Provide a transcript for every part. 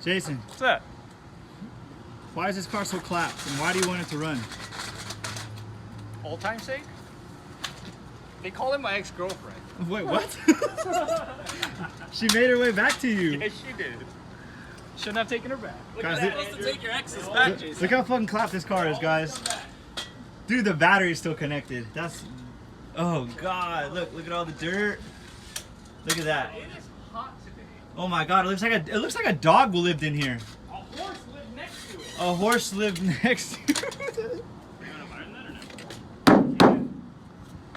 Jason, What's that? why is this car so clapped, and why do you want it to run? Old time's sake? They call it my ex-girlfriend. Wait, what? She made her way back to you. Yes, she did. Shouldn't have taken her back. Look Guys, at that. it- Supposed to take your exes back, Jason. Look how fucking clapped this car is, guys. Dude, the battery's still connected. That's, oh god, look at all the dirt. Look at that. It is hot today. Oh my god, it looks like a dog lived in here. A horse lived next to it. A horse lived next to it. You want to iron that or no?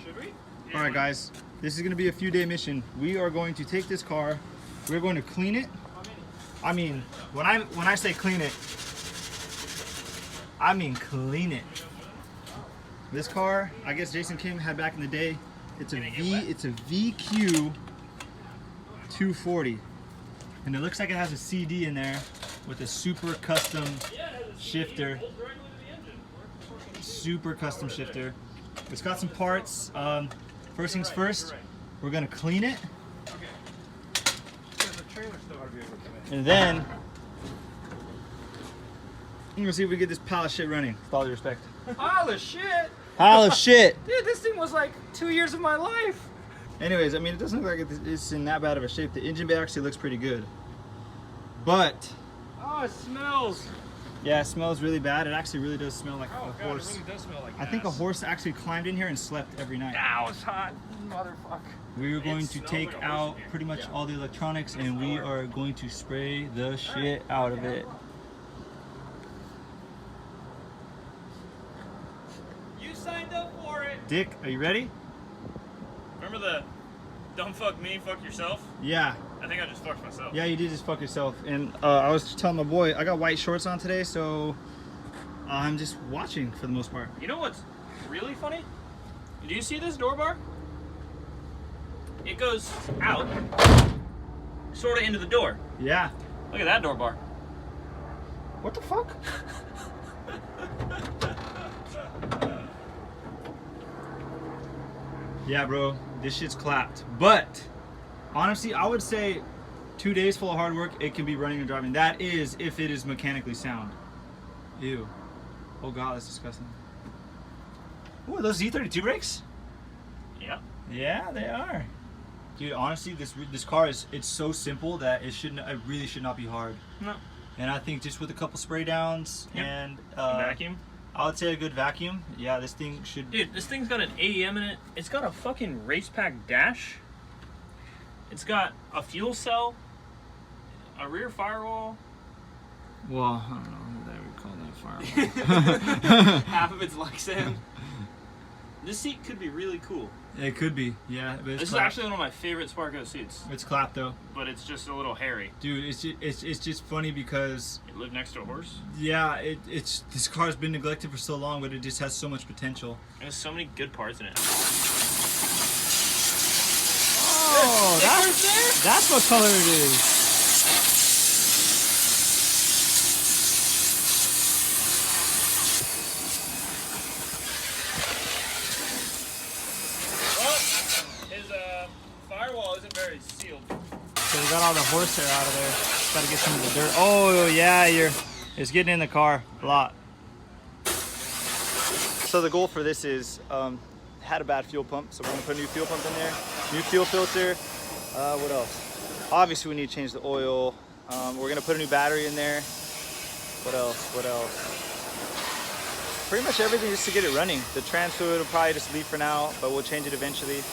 Should we? All right, guys, this is gonna be a few day mission. We are going to take this car. We're going to clean it. I mean, when I say clean it, I mean clean it. This car, I guess Jason Kim had back in the day. It's a VQ 240, and it looks like it has a CD in there with a super custom shifter. Super custom shifter. It's got some parts. First things first, we're gonna clean it, and then we're gonna see if we get this pile of shit running. With all due respect. Pile of shit. Pile of shit. Dude, this thing was like 2 years of my life. Anyways, I mean, it doesn't look like it's in that bad of a shape. The engine bay actually looks pretty good, but Oh, it smells. yeah, it smells really bad. It actually really does smell like Oh a god, horse. it really does smell like I think a ass. horse actually climbed in here and slept every night. Ow, it's hot. Motherfucker. We are going to smells take like a horse out in here. pretty much all the electronics, and we are going to spray the shit out of it. You signed up for it. Dick, are you ready? Remember the don't fuck me, fuck yourself? Yeah. I think I just fucked myself. Yeah, you did just fuck yourself. And I was telling my boy, I got white shorts on today, so I'm just watching for the most part. You know what's really funny? Do you see this door bar? It goes out, sort of into the door. Yeah. Look at that door bar. What the fuck? Yeah, bro, this shit's clapped. But honestly, I would say 2 days full of hard work, it can be running and driving. That is if it is mechanically sound. Ew. Oh god, that's disgusting. Ooh, are those Z32 brakes? Yeah. Yeah, they are. Dude, honestly, this car it's so simple that it really should not be hard. No. And I think just with a couple spray downs Yep. and Vacuum. I would say a good vacuum. Yeah, this thing should. Dude, this thing's got an AEM in it. It's got a fucking race pack dash. It's got a fuel cell, a rear firewall. Well, I don't know what that would call that firewall. Half of it's Lexan. This seat could be really cool. It could be, yeah. But This is clapped. actually one of my favorite Sparko seats, It's clapped though, but it's just a little hairy. dude. It's just funny because It lived next to a horse. yeah, this car's been neglected for so long, but it just has so much potential. There's so many good parts in it. Oh, that's what color it is. Well, his firewall isn't very sealed. So we got all the horsehair out of there. Got to get some of the dirt. Oh yeah, it's getting in the car a lot. So the goal for this is had a bad fuel pump, so we're gonna put a new fuel pump in there, new fuel filter. What else? Obviously we need to change the oil. We're gonna put a new battery in there. What else? Pretty much everything just to get it running. The trans fluid will probably just leave for now, but we'll change it eventually.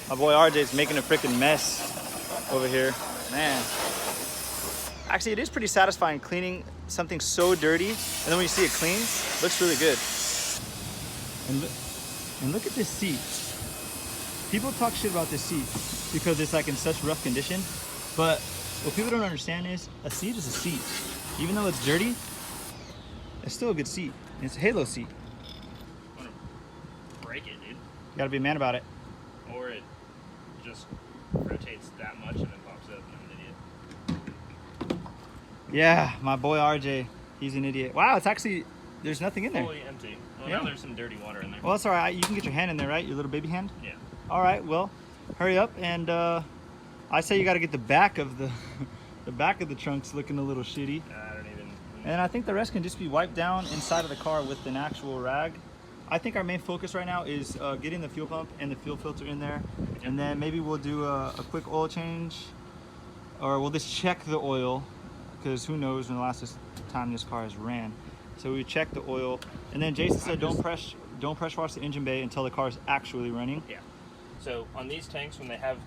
My boy RJ's making a freaking mess over here. Man. Actually, it is pretty satisfying cleaning something so dirty, and then when you see it clean, it looks really good. And look at this seat. People talk shit about this seat because it's like in such rough condition, but what people don't understand is a seat is a seat. Even though it's dirty, it's still a good seat. It's a Halo seat. I'm gonna break it, dude. You gotta be a man about it. Or it just rotates that much and then pops up, and I'm an idiot. Yeah, my boy RJ, he's an idiot. Wow, it's actually, there's nothing in there. Fully empty. Well, Yeah. now there's some dirty water in there. Well, that's all right. You can get your hand in there, right? Your little baby hand? Yeah. All right, well, hurry up. And I say you got to get the back of the, the back of the trunk's looking a little shitty. I don't even. And I think the rest can just be wiped down inside of the car with an actual rag. I think our main focus right now is getting the fuel pump and the fuel filter in there. And then maybe we'll do a quick oil change, or we'll just check the oil, because who knows when the last time this car has ran. So we check the oil, and then Jason said don't pressure wash the engine bay until the car is actually running. Yeah. So on these tanks, when they have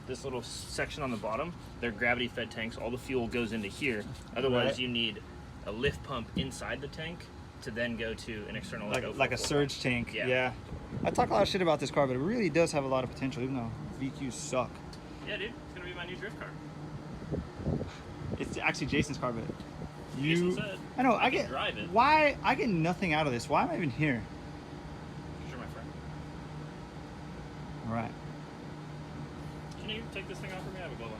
this little section on the bottom, they're gravity fed tanks. All the fuel goes into here. Otherwise, Right. you need a lift pump inside the tank to then go to an external Like a surge tank. Yeah. I talk a lot of shit about this car, but it really does have a lot of potential, even though VQs suck. Yeah, dude, it's gonna be my new drift car. It's actually Jason's car, but Jason said I know. I can drive it. Why? I get nothing out of this. Why am I even here? You're my friend. All right. Can you take this thing off for me? I have a glove on.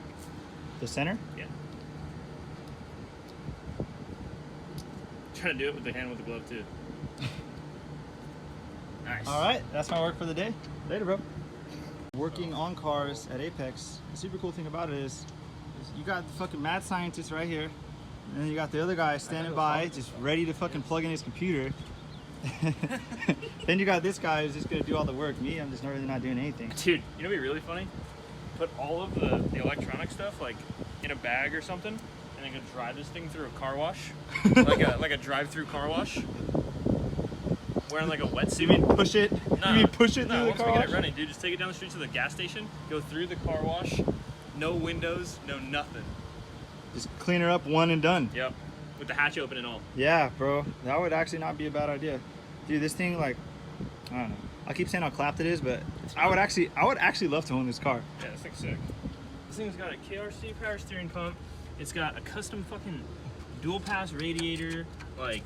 The center. Yeah. Trying to do it with the hand with the glove too. Nice. All right. That's my work for the day. Later, bro. Working on cars at Apex. The super cool thing about it is you got the fucking mad scientist right here, and then you got the other guy standing by, just ready to fucking plug in his computer. Then you got this guy who's just gonna do all the work. Me, I'm just really not doing anything. Dude, you know what'd be really funny? Put all of the electronic stuff like in a bag or something, and then go drive this thing through a car wash, like a drive-through car wash, wearing like a wetsuit. You mean push it? No, You mean push it no, through the once car we get wash? it running, dude, just take it down the street to the gas station, go through the car wash, no windows, no nothing. Just clean her up, one and done. Yep, with the hatch open and all. Yeah, bro, that would actually not be a bad idea. Dude, this thing, like, I don't know. I keep saying how clapped it is, but I would actually love to own this car. Yeah, this thing's sick. This thing's got a KRC power steering pump. It's got a custom fucking dual pass radiator, like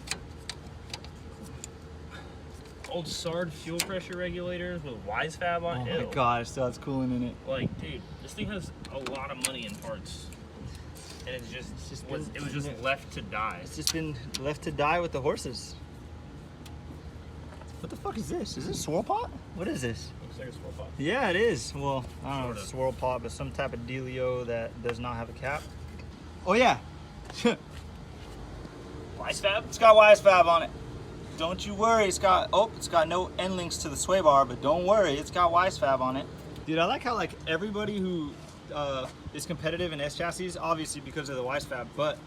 old SARD fuel pressure regulators with WiseFab on Oh it. my god, it still has coolant in it. Like, dude, this thing has a lot of money in parts, and it was just left to die. It's just been left to die with the horses. What the fuck is this? Is this swirl pot? What is this? Looks like a swirl pot. Yeah, it is. Well, I don't know if Sorta. it's swirl pot, but some type of dealio that does not have a cap. Oh yeah, WiseFab? it's got WiseFab on it. Don't you worry. It's got no end links to the sway bar, but don't worry, it's got WiseFab on it. Dude, I like how like everybody who is competitive in S chassis, obviously because of the WiseFab, but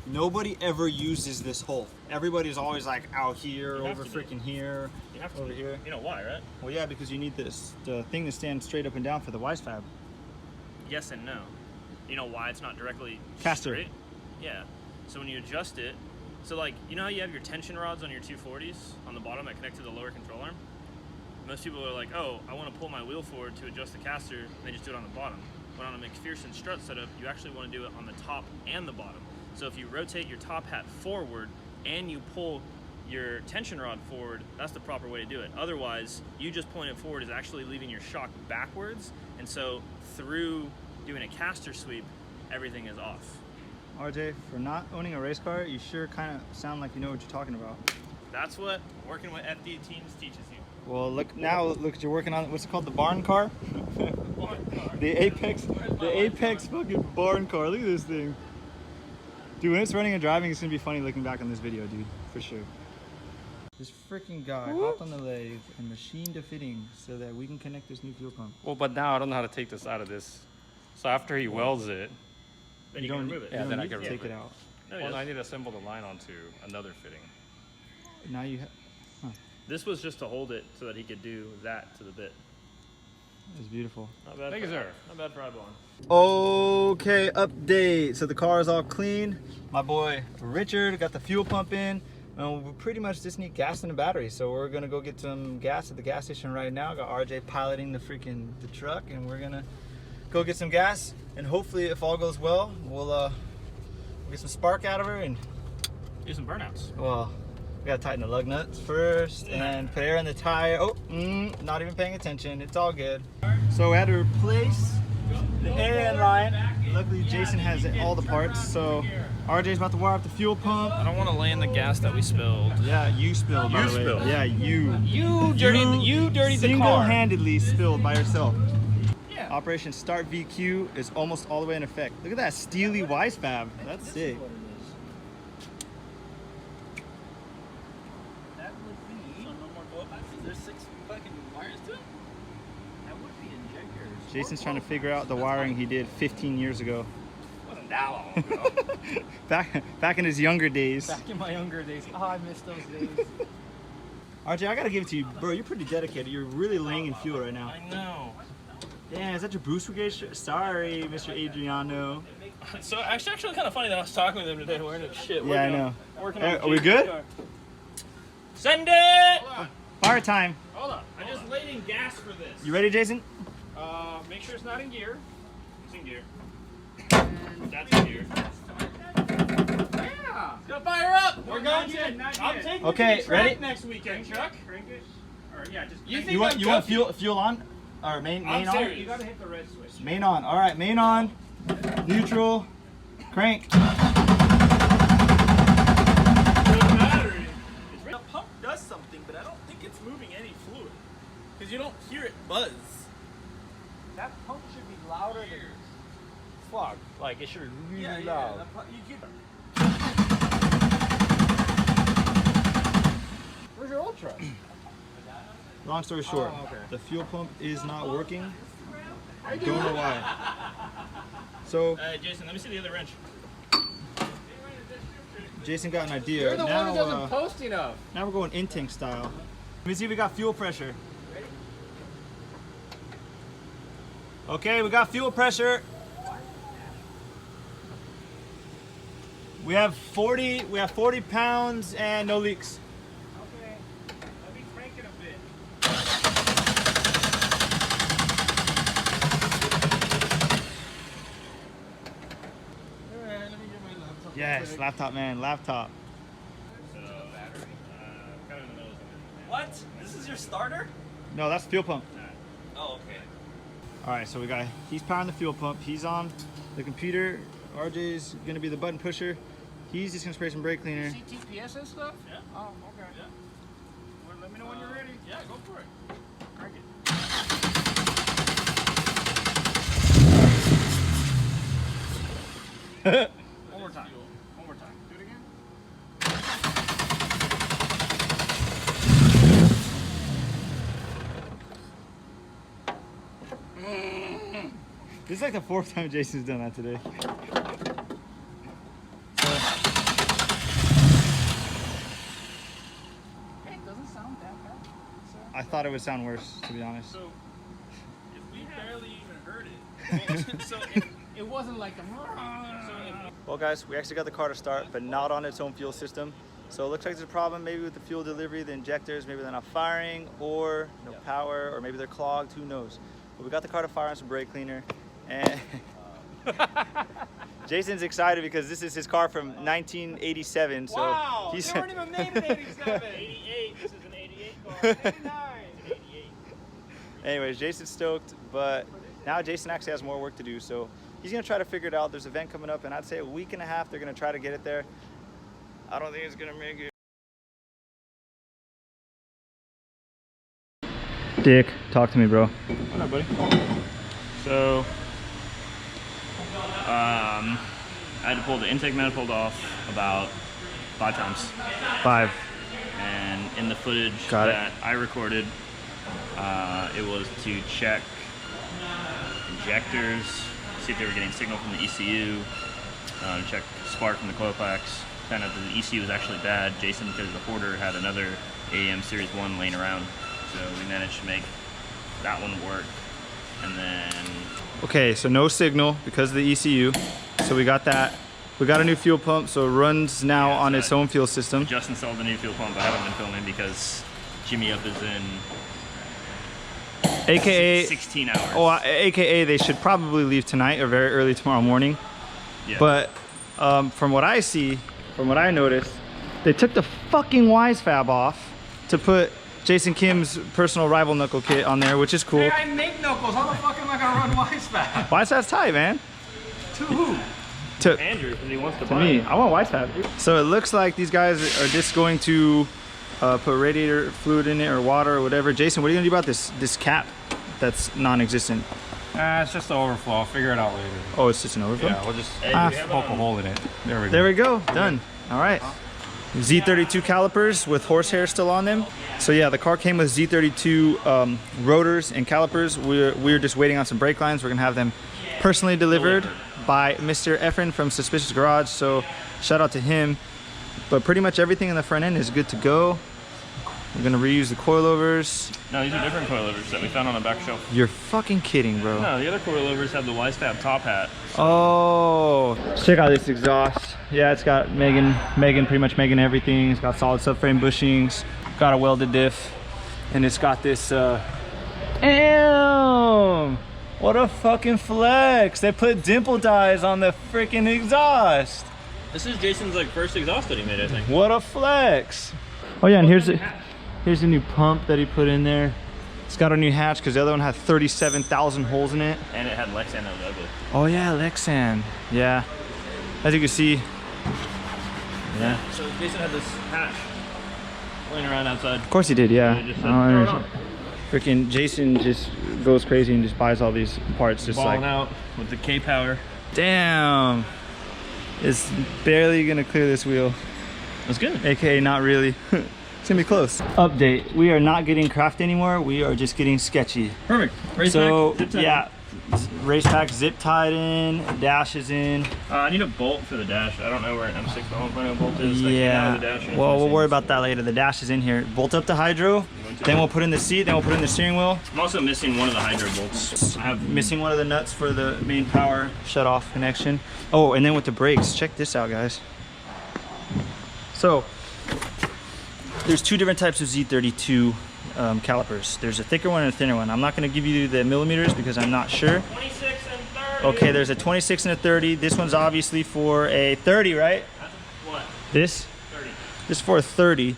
nobody ever uses this hole. Everybody's always like out here, You have over to be. freaking here, You have to over be. here. You know why, right? Well, yeah, because you need the thing to stand straight up and down for the WiseFab. Yes and no. You know why it's not directly Caster. straight? Yeah. So when you adjust it, so like, you know how you have your tension rods on your 240s on the bottom that connect to the lower control arm? Most people are like, oh, I want to pull my wheel forward to adjust the caster, and they just do it on the bottom. But on a McPherson strut setup, you actually want to do it on the top and the bottom. So if you rotate your top hat forward and you pull your tension rod forward, that's the proper way to do it. Otherwise, you just pulling it forward is actually leaving your shock backwards, and so through doing a caster sweep, everything is off. RJ, for not owning a race car, you sure kind of sound like you know what you're talking about. That's what working with FD teams teaches you. Well, look you're working on, what's it called, the Barncar? The Apex fucking Barncar. Look at this thing. Dude, when it's running and driving, it's gonna be funny looking back on this video, dude, for sure. This freaking guy hopped on the lathe and machined a fitting so that we can connect this new fuel pump. Well, but now I don't know how to take this out of this. So after he welds it, Then you can remove it. Yeah, you then don't I need can to take remove it it. out. No, well, yes. I need to assemble the line onto another fitting. Now you have. This was just to hold it so that he could do that to the bit. It's beautiful. Not bad. Thank you, sir. Not bad for eyeballing. Okay, update. So the car is all clean. My boy Richard got the fuel pump in. And we pretty much just need gas in the battery. So we're gonna go get some gas at the gas station right now. Got RJ piloting the truck, and we're gonna go get some gas. And hopefully, if all goes well, we'll get some spark out of her. And Do some burnouts. well, we gotta tighten the lug nuts first and put air in the tire. Oh, not even paying attention. It's all good. So we had to replace the air line. Luckily, Jason has all the parts, so RJ's about to wire up the fuel pump. I don't want to lay in the gas that we spilled. Yeah, you spilled. By the way. spilled. Yeah, you. You dirtied the car. Single-handedly spilled by yourself. Yeah. Operation Start VQ is almost all the way in effect. Look at that steely wise fab. That's sick. That would be. So no more glow boxes? There's 6 fucking wires to it? That would be injectors. Jason's trying to figure out the wiring he did 15 years ago. Wasn't that long ago. Back in his younger days. Back in my younger days. Oh, I miss those days. RJ, I gotta give it to you, bro. You're pretty dedicated. You're really laying in fuel right now. I know. Damn, is that your boost brigade shirt? Sorry, Mr. Adriano. So actually kind of funny that I was talking with him today wearing it. Shit. Yeah, I know. Working Hey, on are we good? car. Send it! Fire time. Hold on. I just laid in gas for this. You ready, Jason? Make sure it's not in gear. It's in gear. That's in gear. Yeah. Go fire up! We're Not going yet, to. not I'm yet. taking Okay, it to the track ready? next weekend, Chuck. Crank it. Or yeah, just. You think You want I'm joking? fuel on? Or main I'm on? serious. You gotta hit the red switch. Main on. All right, main on. Neutral. Crank. The battery. The pump does something, but I don't think it's moving any fluid. Because you don't hear it buzz. That pump should be louder than fuck. Like it should be really loud. You get. Where's your ultra? Long story short, Oh, okay. the fuel pump is not working. I don't know why. So Jason, let me see the other wrench. Jason got an idea. You're the one Now, who doesn't post enough. now we're going in-tank style. Let me see if we got fuel pressure. Okay, we got fuel pressure. We have 40 pounds and no leaks. Okay. Let me crank it a bit. Alright, let me get my laptop. Yes, laptop man, laptop. So, kind of in the middle. What? This is your starter? No, that's fuel pump. Oh, okay. All right, so he's powering the fuel pump. He's on the computer. RJ's gonna be the button pusher. He's just gonna spray some brake cleaner. CTPS and stuff? Yeah. Oh, okay. Yeah. Well, let me know when you're ready. Yeah, go for it. Crank it. One more time. One more time. Do it again. This is like the 4th time Jason's done that today. Hey, it doesn't sound that bad. I thought it would sound worse, to be honest. So, if we barely even heard it, so It wasn't like a. Well, guys, we actually got the car to start, but not on its own fuel system. So it looks like there's a problem maybe with the fuel delivery, the injectors, maybe they're not firing, or no power, or maybe they're clogged, who knows. But we got the car to fire on some brake cleaner, and Jason's excited because this is his car from 1987. So Wow! he's They weren't even made in 87. 88. This is an 88 car. 89. 88. Anyways, Jason's stoked, but now Jason actually has more work to do, so he's gonna try to figure it out. There's an event coming up, and I'd say a week and a half they're gonna try to get it there. I don't think it's gonna make it. Dick, talk to me, bro. What up, buddy? So, I had to pull the intake manifold off about 5 times. 5. And in the footage Got it. that I recorded, it was to check injectors, see if they were getting signal from the ECU, check spark from the coil packs. Found out that the ECU was actually bad. Jason, because the hoarder, had another AEM Series 1 laying around. So we managed to make that one work. And then Okay, so no signal because of the ECU. So we got that. We got a new fuel pump, so it runs now Yeah, on so its own fuel system. just installed the new fuel pump. I haven't been filming because Jimmy Up is in AKA, 16 hours. AKA they should probably leave tonight or very early tomorrow morning. Yeah. But from what I see, from what I noticed, they took the fucking Wise Fab off to put Jason Kim's personal rival knuckle kit on there, which is cool. Hey, I make knuckles. How the fuck am I gonna run Wise Fab? Wise Fab's tight, man. To who? To Andrew, because he wants to To buy me, it. I want white tap. So it looks like these guys are just going to put radiator fluid in it or water or whatever. Jason, what are you gonna do about this cap that's non-existent? It's just the overflow. I'll figure it out later. Oh, it's just an overflow? Yeah, we'll just Hey, Ah. do we have, poke a hole in it. There we go. There we go, done. All right. Z32 calipers with horsehair still on them. So yeah, the car came with Z32 rotors and calipers. We're just waiting on some brake lines. We're gonna have them personally delivered by Mr. Efren from Suspicious Garage. So shout out to him. But pretty much everything in the front end is good to go. We're gonna reuse the coilovers. No, these are different coilovers that we found on the back shelf. You're fucking kidding, bro. No, the other coilovers have the Y-Stab top hat. Oh, check out this exhaust. Yeah, it's got Megan pretty much Megan everything. It's got solid subframe bushings, got a welded diff, and it's got this, damn! What a fucking flex. They put dimple dyes on the freaking exhaust. This is Jason's like first exhaust that he made, I think. What a flex. Oh yeah, and here's a new pump that he put in there. It's got a new hatch because the other one had 37,000 holes in it. And it had Lexan that was ugly. Oh yeah, Lexan. Yeah. As you can see. Yeah. So Jason had this hatch laying around outside. Of course he did, yeah. He just said, "Throw it on." Freaking Jason just goes crazy and just buys all these parts just Balling like, out with the K-Power. damn. It's barely gonna clear this wheel. That's good. AKA not really. It's gonna be close. Update, we are not getting craft anymore. We are just getting sketchy. Perfect. Race So back, zip tie. yeah, race pack zip tied in, dash is in. I need a bolt for the dash. I don't know where an M6 bolt is. Yeah, The dash well, we'll worry about that later. The dash is in here. Bolt up the hydro, then we'll put in the seat, then we'll put in the steering wheel. I'm also missing one of the hydro bolts. I have Missing one of the nuts for the main power shut off connection. Oh, and then with the brakes, check this out, guys. So there's two different types of Z32 calipers. There's a thicker one and a thinner one. I'm not going to give you the millimeters because I'm not sure. 26 and 30. Okay, there's a 26 and a 30. This one's obviously for a 30, right? That's what? This? 30. This is for a 30.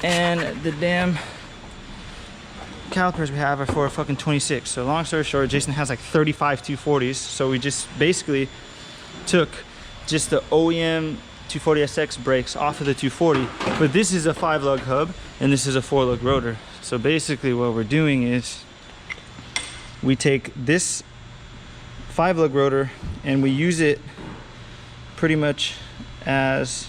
And the damn calipers we have are for a fucking 26. So long story short, Jason has like 35 240s. So we just basically took just the OEM 240SX brakes off of the 240, but this is a 5-lug hub and this is a 4-lug rotor. So basically what we're doing is we take this 5-lug rotor and we use it pretty much as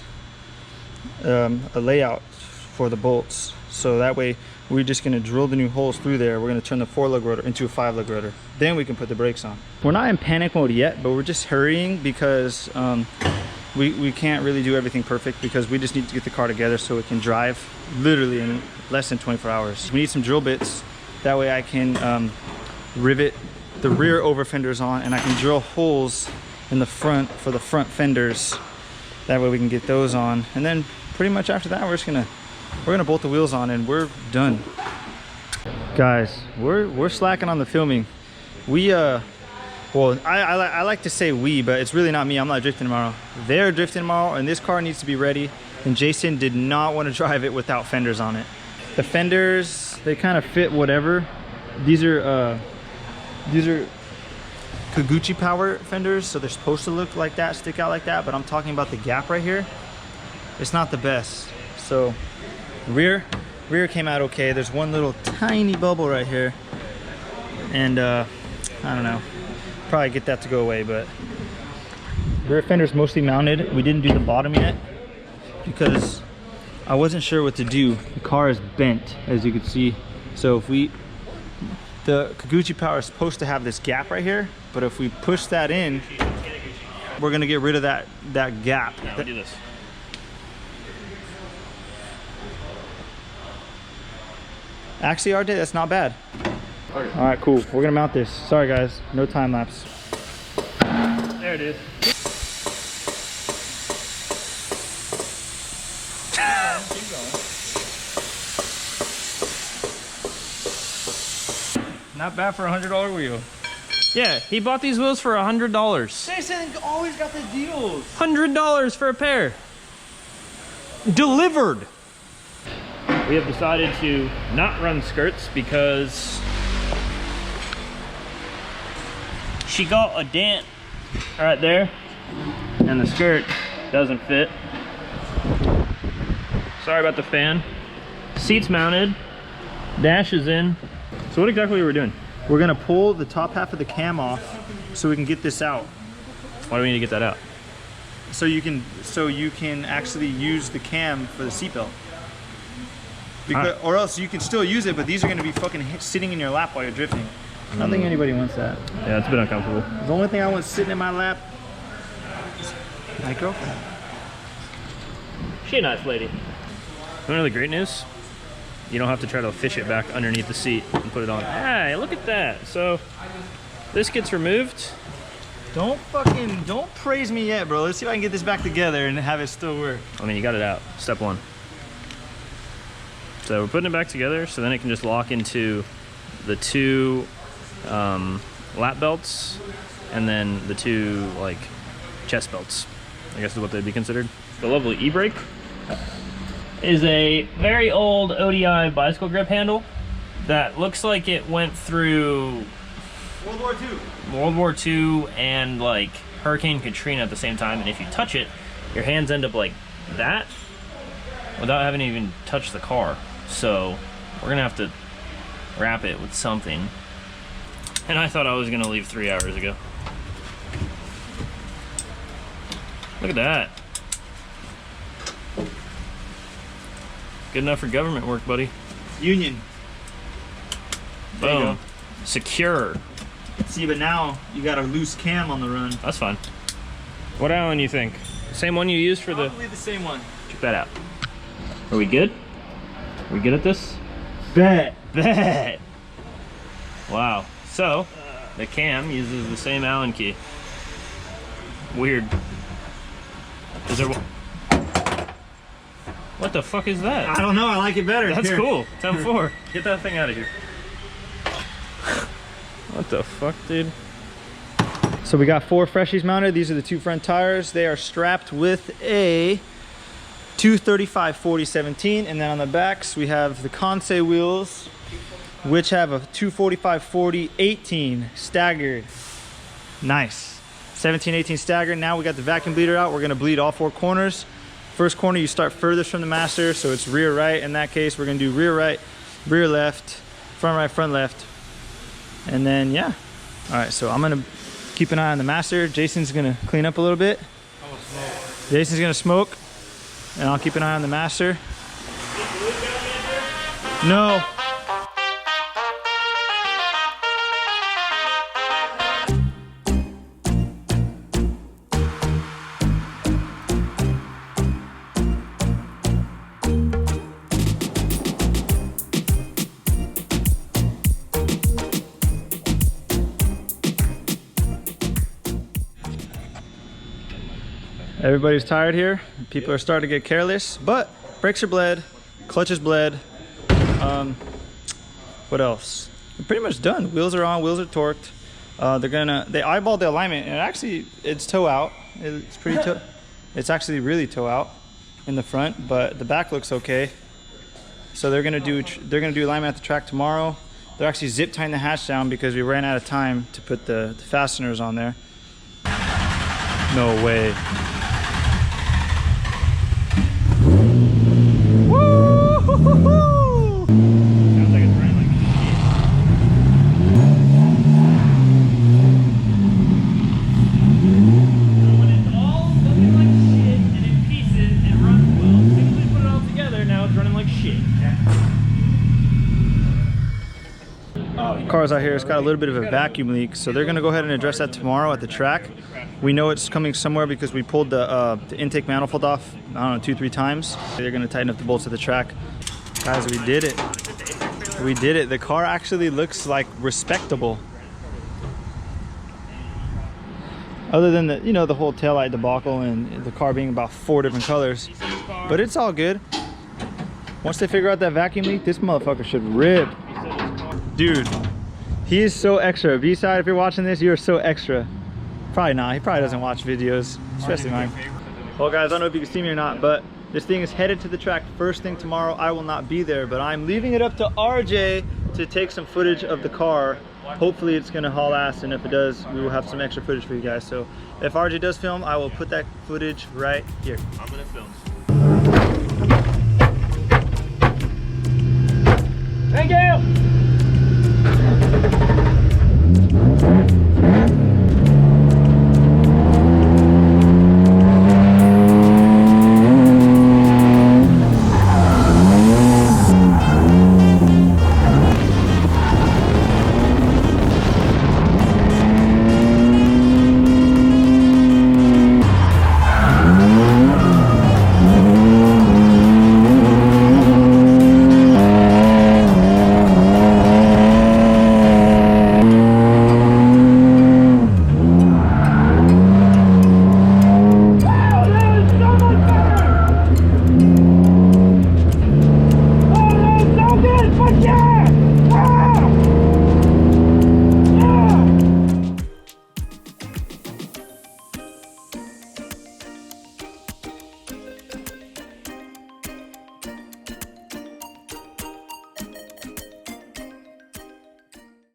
a layout for the bolts. So that way we're just going to drill the new holes through there. We're going to turn the 4-lug rotor into a 5-lug rotor. Then we can put the brakes on. We're not in panic mode yet, but we're just hurrying because we can't really do everything perfect because we just need to get the car together so it can drive literally in less than 24 hours. We need some drill bits. That way I can rivet the rear over fenders on and I can drill holes in the front for the front fenders. That way we can get those on. And then pretty much after that, we're gonna bolt the wheels on and we're done. Guys, we're slacking on the filming. Well, I like to say we, but it's really not me. I'm not drifting tomorrow. They're drifting tomorrow, and this car needs to be ready. And Jason did not want to drive it without fenders on it. The fenders, they kind of fit whatever. These are Kaguchi power fenders, so they're supposed to look like that, stick out like that. But I'm talking about the gap right here. It's not the best. So rear came out okay. There's one little tiny bubble right here, and I don't know. Probably get that to go away, but rear fender's mostly mounted. We didn't do the bottom yet because I wasn't sure what to do. The car is bent, as you can see. So if the Kaguchi power is supposed to have this gap right here, but if we push that in, we're gonna get rid of that gap. Now we do this. Actually, RJ, that's not bad. All right, cool. We're gonna mount this. Sorry guys, no time lapse. There it is. Not bad for a $100 wheel. Yeah, he bought these wheels for $100. Jason always got the deals. $100 for a pair. Delivered. We have decided to not run skirts because she got a dent right there. and the skirt doesn't fit. Sorry about the fan. Seats mounted, dash is in. So what exactly are we doing? We're gonna pull the top half of the cam off so we can get this out. Why do we need to get that out? So you can actually use the cam for the seatbelt. Because, or else you can still use it, but these are gonna be fucking sitting in your lap while you're drifting. I don't think anybody wants that. Yeah, it's a bit uncomfortable. The only thing I want sitting in my lap is my girlfriend. She a nice lady. You know the great news? You don't have to try to fish it back underneath the seat and put it on. Hey, look at that. So this gets removed. Don't praise me yet, bro. Let's see if I can get this back together and have it still work. I mean, you got it out. Step one. So we're putting it back together so then it can just lock into the two lap belts and then the two like chest belts, I guess is what they'd be considered. The lovely e-brake is a very old ODI bicycle grip handle that looks like it went through World War II and like Hurricane Katrina at the same time, and if you touch it, your hands end up like that without having to even touch the car. So we're gonna have to wrap it with something. And I thought I was gonna leave 3 hours ago. Look at that. Good enough for government work, buddy. Union. There you Boom. go. Secure. See, but now you got a loose cam on the run. That's fine. What Allen you think? Same one you used for the... Probably the same one. Check that out. Are we good? Are we good at this? Bet. Bet. Wow. So, the cam uses the same Allen key. Weird. Is there one? What the fuck is that? I don't know. I like it better. That's Here. cool. 10-4. Get that thing out of here. What the fuck, dude? So we got 4 freshies mounted. These are the 2 front tires. They are strapped with a 235 40/17, and then on the backs we have the Kansei wheels, which have a 245 40/18 staggered. Nice. 17/18 staggered. Now we got the vacuum bleeder out. We're gonna bleed all 4 corners. First corner you start furthest from the master, so it's rear right. In that case, we're gonna do rear right, rear left, front right, front left, and then yeah. All right, so I'm gonna keep an eye on the master. Jason's gonna clean up a little bit. Jason's gonna smoke, and I'll keep an eye on the master. No. Everybody's tired here. People are starting to get careless, but brakes are bled, clutch is bled. What else? We're pretty much done. Wheels are on, wheels are torqued. They eyeballed the alignment, and actually it's toe out. It's pretty toe. It's actually really toe out in the front, but the back looks okay. So they're gonna do alignment at the track tomorrow. They're actually zip tying the hatch down because we ran out of time to put the fasteners on there. No way. Cars out here, it's got a little bit of a vacuum leak, so they're gonna go ahead and address that tomorrow at the track. We know it's coming somewhere because we pulled the intake manifold off, I don't know, 2-3 times. They're gonna tighten up the bolts at the track. Guys, we did it. We did it. The car actually looks like respectable. Other than the, you know, the whole taillight debacle and the car being about 4 different colors. But it's all good. Once they figure out that vacuum leak, this motherfucker should rip. Dude, he is so extra. B-side, if you're watching this, you're so extra. Probably not. He probably doesn't watch videos, especially mine. Well, guys, I don't know if you can see me or not, but this thing is headed to the track first thing tomorrow. I will not be there, but I'm leaving it up to RJ to take some footage of the car hopefully it's gonna haul ass, and if it does, we will have some extra footage for you guys. So if RJ does film, I will put that footage right here. I'm gonna film.